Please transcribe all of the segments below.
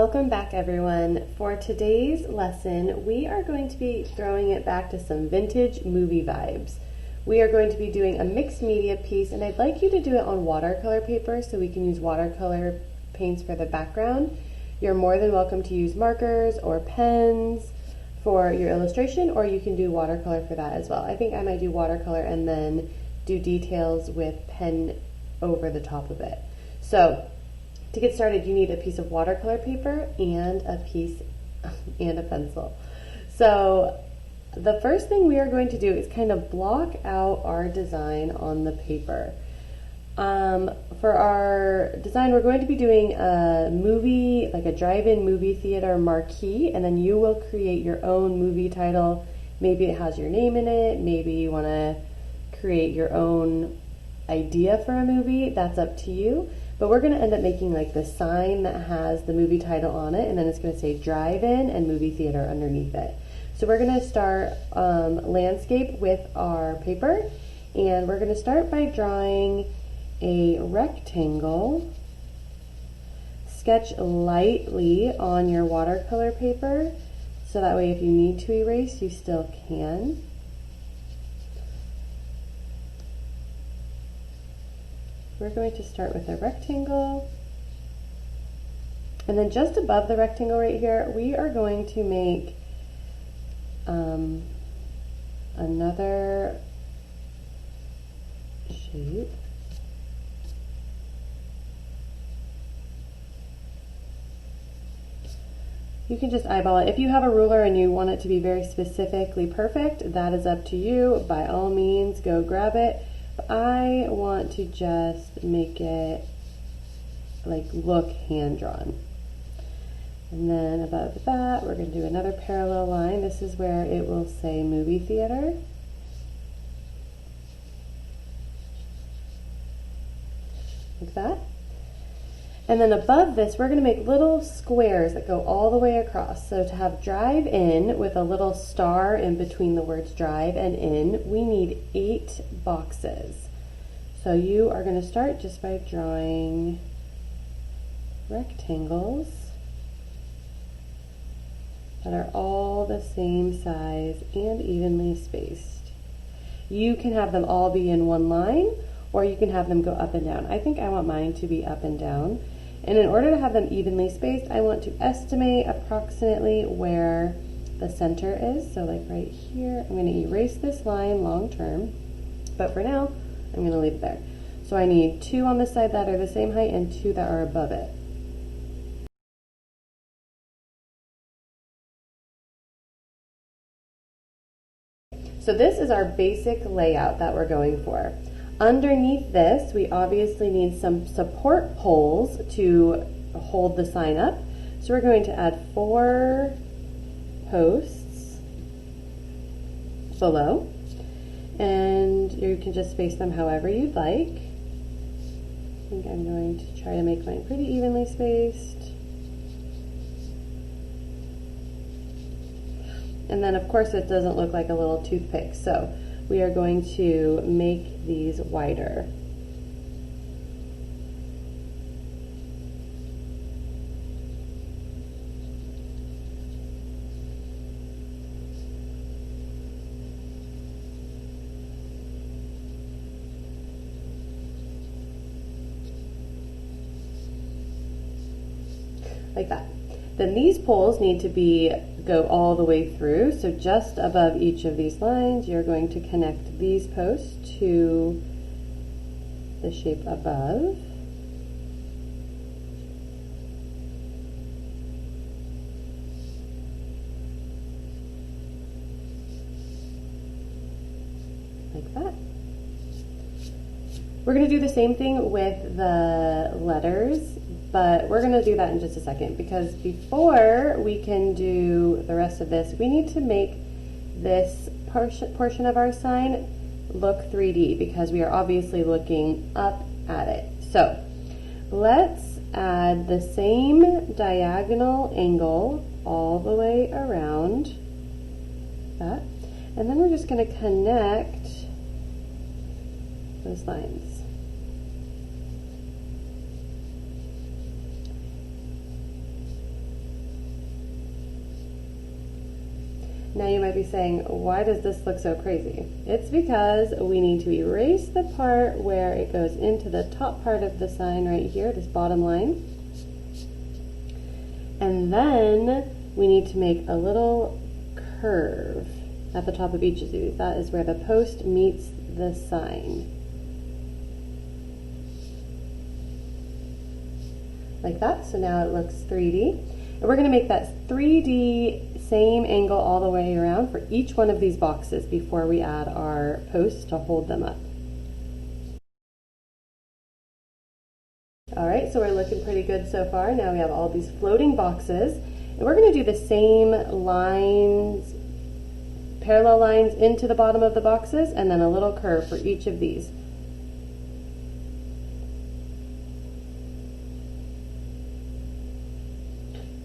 Welcome back, everyone. For today's lesson, we are going to be throwing it back to some vintage movie vibes. We are going to be doing a mixed media piece, and I'd like you to do it on watercolor paper so we can use watercolor paints for the background. You're more than welcome to use markers or pens for your illustration, or you can do watercolor for that as well. I think I might do watercolor and then do details with pen over the top of it. So to get started, you need a piece of watercolor paper and a pencil. So the first thing we are going to do is kind of block out our design on the paper. For our design, we're going to be doing a movie, like a drive-in movie theater marquee, and then you will create your own movie title. Maybe it has your name in it, maybe you want to create your own idea for a movie. That's up to you. But we're going to end up making like the sign that has the movie title on it, and then it's going to say drive-in and movie theater underneath it. So we're going to start landscape with our paper, and we're going to start by drawing a rectangle. Sketch lightly on your watercolor paper, so that way if you need to erase, you still can. We're going to start with a rectangle, and then just above the rectangle right here, we are going to make another shape. You can just eyeball it. If you have a ruler and you want it to be very specifically perfect, that is up to you. By all means, go grab it. I want to just make it like look hand-drawn. And then above that, we're going to do another parallel line. This is where it will say movie theater. Like that. And then above this, we're going to make little squares that go all the way across. So to have drive in with a little star in between the words drive and in, we need 8 boxes. So you are going to start just by drawing rectangles that are all the same size and evenly spaced. You can have them all be in one line, or you can have them go up and down. I think I want mine to be up and down. And in order to have them evenly spaced, I want to estimate approximately where the center is. So like right here, I'm going to erase this line long term, but for now, I'm going to leave it there. So I need 2 on this side that are the same height and 2 that are above it. So this is our basic layout that we're going for. Underneath this, we obviously need some support poles to hold the sign up. So we're going to add 4 posts below, and you can just space them however you'd like. I think I'm going to try to make mine pretty evenly spaced. And then of course it doesn't look like a little toothpick, so we are going to make these wider. Like that. Then these poles need to go all the way through, so just above each of these lines you're going to connect these posts to the shape above. Like that. We're going to do the same thing with the letters, but we're going to do that in just a second, because before we can do the rest of this, we need to make this portion of our sign look 3D, because we are obviously looking up at it. So let's add the same diagonal angle all the way around that, and then we're just going to connect those lines. Now you might be saying, why does this look so crazy? It's because we need to erase the part where it goes into the top part of the sign right here, this bottom line. And then we need to make a little curve at the top of each of these. That is where the post meets the sign. Like that. So now it looks 3D. And we're going to make that 3D same angle all the way around for each one of these boxes before we add our posts to hold them up. All right, so we're looking pretty good so far. Now we have all these floating boxes, and we're going to do the same lines, parallel lines into the bottom of the boxes, and then a little curve for each of these.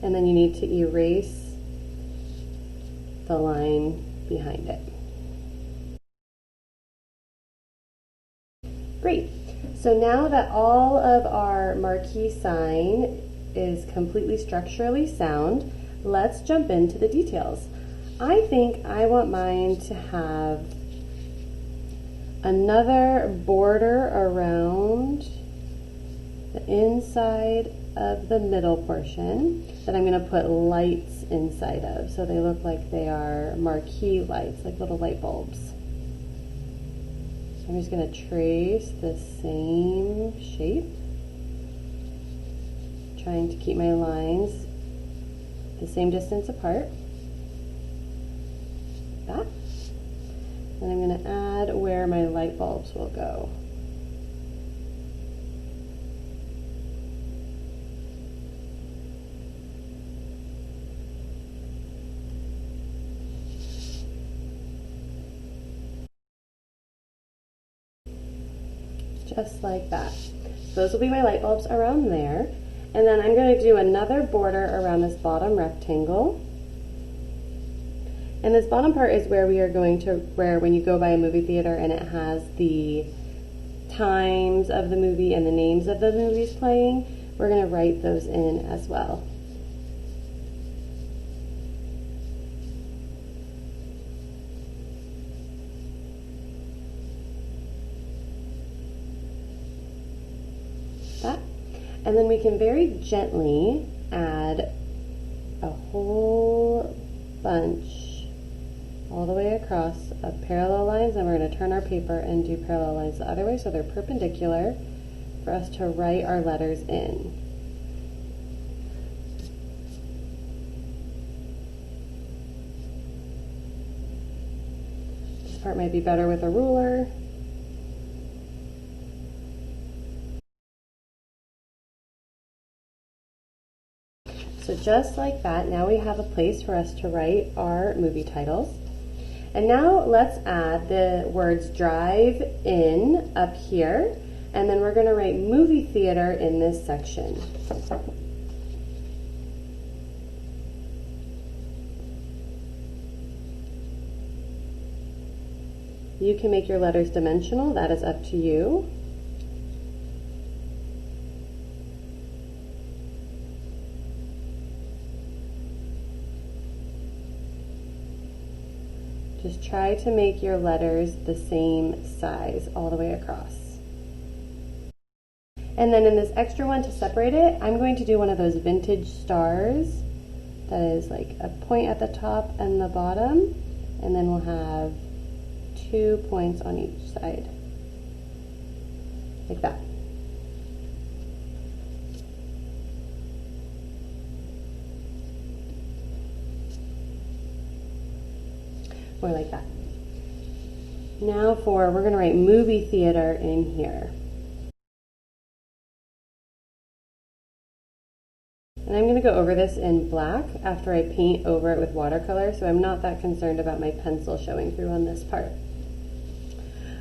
And then you need to erase the line behind it. Great. So now that all of our marquee sign is completely structurally sound, let's jump into the details. I think I want mine to have another border around the inside of the middle portion that I'm going to put lights inside of, so they look like they are marquee lights, like little light bulbs. I'm just going to trace the same shape, trying to keep my lines the same distance apart. That. And I'm going to add where my light bulbs will go. Just like that. So those will be my light bulbs around there. And then I'm going to do another border around this bottom rectangle. And this bottom part is where we are going to, where when you go by a movie theater and it has the times of the movie and the names of the movies playing, we're going to write those in as well. That. And then we can very gently add a whole bunch all the way across of parallel lines, and we're going to turn our paper and do parallel lines the other way so they're perpendicular for us to write our letters in. This part might be better with a ruler. So just like that, now we have a place for us to write our movie titles. And now let's add the words drive in up here, and then we're going to write movie theater in this section. You can make your letters dimensional, that is up to you. Just try to make your letters the same size all the way across. And then in this extra one to separate it, I'm going to do one of those vintage stars that is like a point at the top and the bottom, and then we'll have 2 points on each side, like that. Or like that. Now we're going to write movie theater in here. And I'm going to go over this in black after I paint over it with watercolor, so I'm not that concerned about my pencil showing through on this part.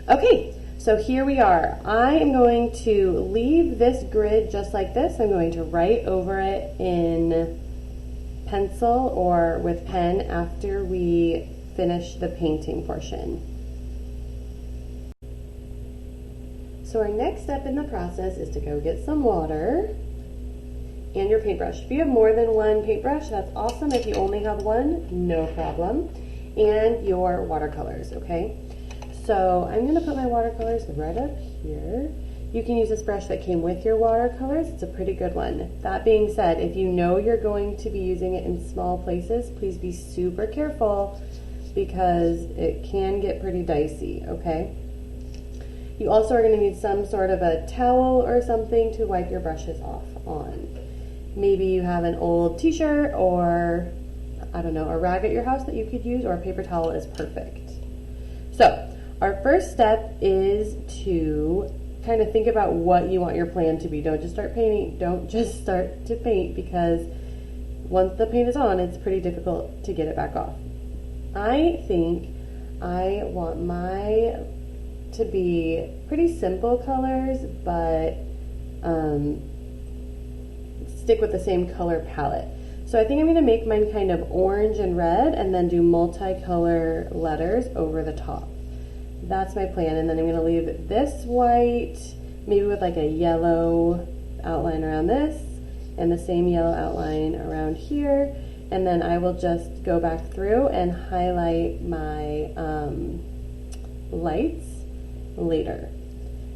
Okay, so here we are. I am going to leave this grid just like this. I'm going to write over it in pencil or with pen after we finish the painting portion. So our next step in the process is to go get some water and your paintbrush. If you have more than one paintbrush, that's awesome. If you only have one, no problem. and your watercolors, okay? So I'm gonna put my watercolors right up here. You can use this brush that came with your watercolors. It's a pretty good one. That being said, if you know you're going to be using it in small places, please be super careful because it can get pretty dicey, okay? You also are gonna need some sort of a towel or something to wipe your brushes off on. Maybe you have an old t-shirt or, I don't know, a rag at your house that you could use, or a paper towel is perfect. So, our first step is to kind of think about what you want your plan to be. Don't just start painting, don't just start to paint, because once the paint is on, it's pretty difficult to get it back off. I think I want my to be pretty simple colors, but stick with the same color palette. So I think I'm gonna make mine kind of orange and red and then do multicolor letters over the top. That's my plan, and then I'm gonna leave this white, maybe with like a yellow outline around this, and the same yellow outline around here, and then I will just go back through and highlight my lights later.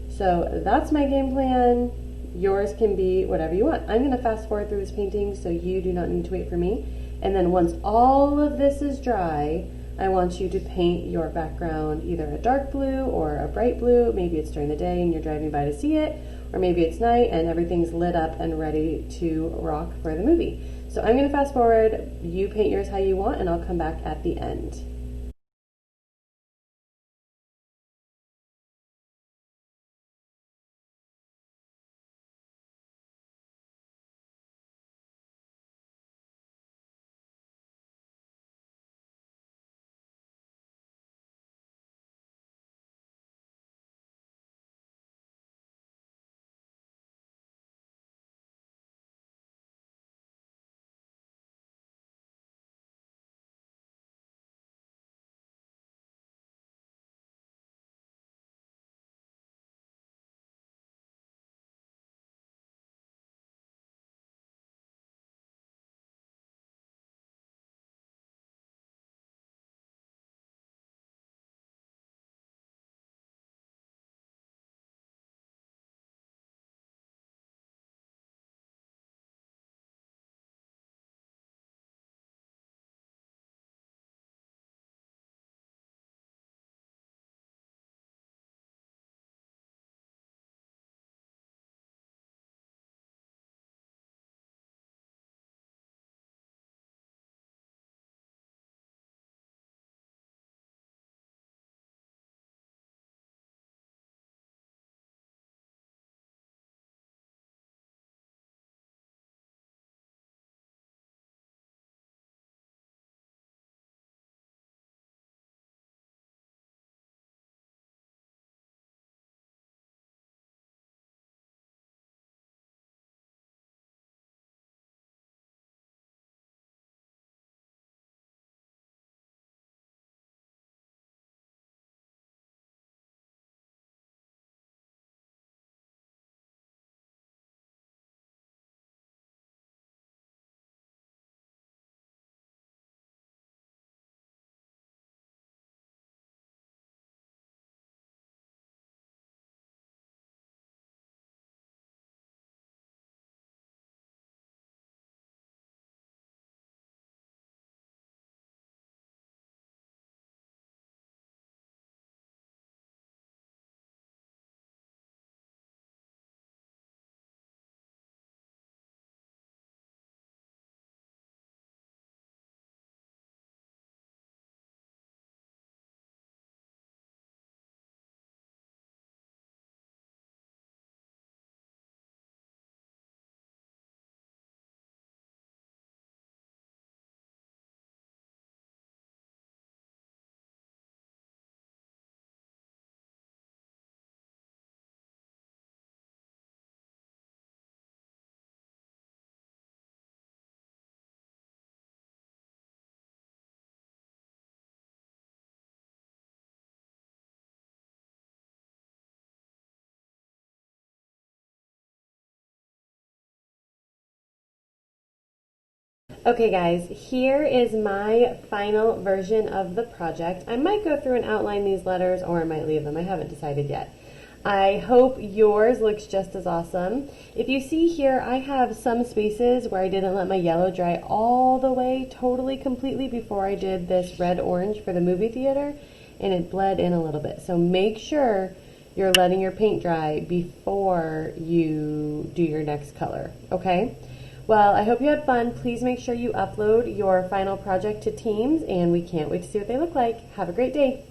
So that's my game plan. Yours can be whatever you want. I'm gonna fast forward through this painting so you do not need to wait for me. And then once all of this is dry, I want you to paint your background either a dark blue or a bright blue. Maybe it's during the day and you're driving by to see it, or maybe it's night and everything's lit up and ready to rock for the movie. So I'm gonna fast forward, you paint yours how you want, and I'll come back at the end. Okay guys, here is my final version of the project. I might go through and outline these letters or I might leave them. I haven't decided yet. I hope yours looks just as awesome. If you see here, I have some spaces where I didn't let my yellow dry all the way totally completely before I did this red-orange for the movie theater, and it bled in a little bit. So make sure you're letting your paint dry before you do your next color, okay? Well, I hope you had fun. Please make sure you upload your final project to Teams, and we can't wait to see what they look like. Have a great day.